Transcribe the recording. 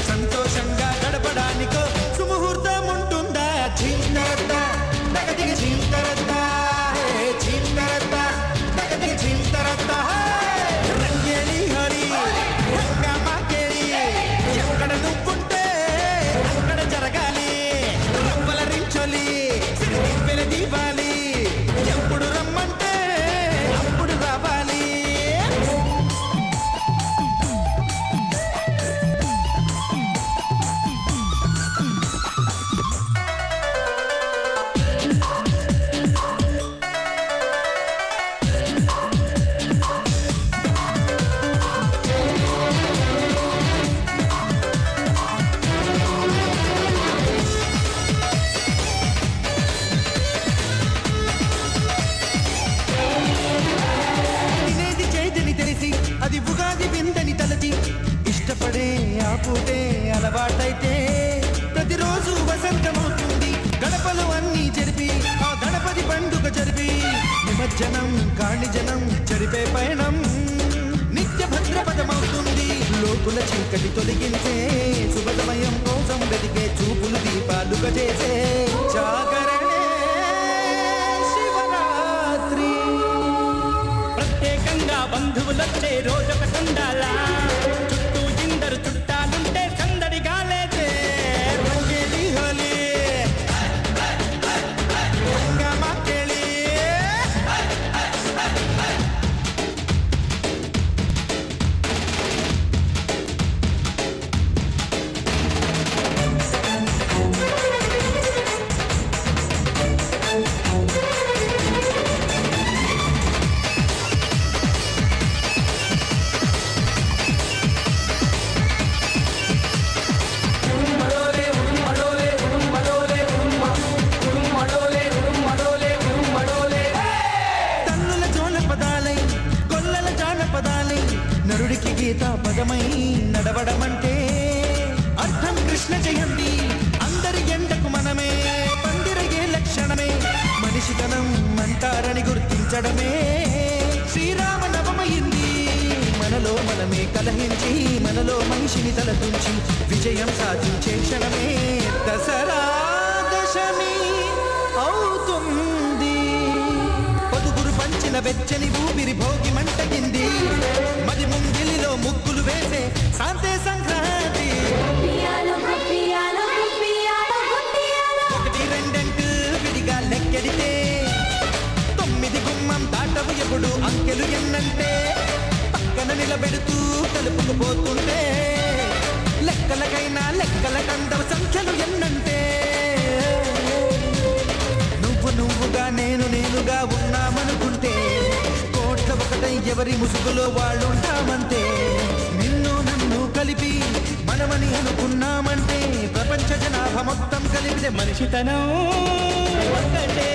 సంతోషంగా గడపడానికో సుముహూర్తం ఉంటుందా చింతరద్దా నగదికి చింతరద్దా చింతరద్దా నగదికి చింతరద్దా రంగేలి హరి రంగమ్మ కేళి ఎక్కడ నువ్వుంటే అక్కడ జరగాలి రవ్వల రించొలి సిరిదివ్వెల దీవాలి ఎప్పుడు రమ్మంటే అప్పుడు రావాలి అది ఉగాది విందని తలచి ఇష్టపడే ఆ పూటే అలవాటైతే ప్రతిరోజు వసంతమవుతుంది గడపలు అన్నీ జరిపి ఆ గణపతి పండుగ జరిపి నిమజ్జనం కాణిజనం జరిపే పయనం నిత్య భద్రపదమవుతుంది లోకుల చీకటి తొలగించే శుభసమయం కోసం వెతికే చూపులు దీపాలుగా చేసే జాగరణే శివరాత్రి ప్రత్యేకంగా బంధువులొచ్చే రోజొక సందాలా చుట్టూ ఇందరు చుట్టాలుంటే సందడిగా లేదే రంగేలి హోలీ రంగమ్మ కేళి నరుడికి గీతా పదమై నడవడమంటే అర్థం కృష్ణ జయంతి అందరి ఎండకు మనమే పందిరగే లక్షణమే మనిషితనం అంటారని గుర్తించడమే శ్రీరామ నవమయింది మనలో మనమే కలహించి మనలో మనిషిని తలతుంచి విజయం సాధించే క్షణమే దసరా దశమి అవుతుంది పదుగురు పంచిన వెచ్చని ఊపిరి భోగి మంటగింది మది ముంగిలిలో ముగ్గులు వేసే శాంతే సంక్రాంతి ఒకటి రెండంటూ విడిగా లెక్కెడితే 9 గుమ్మం దాటవు ఎప్పుడు అంకెలు ఎన్నంటే పక్కన నిలబెడుతూ కలుపుకుపోతుంటే లెక్కలకైనా లెక్కల కందవ సంఖ్యలు ఎన్నంటే నువ్వుగా నేనుగా ఉన్నామనుకుంటే కోట్ల ఒకటై ఎవరి ముసుగులో వాళ్ళుంటామంతే నిన్ను నన్ను కలిపి మనమని అనుకున్నామంటే ప్రపంచ జనాభా మొత్తం కలిపితే మనిషితనం ఒక్కటే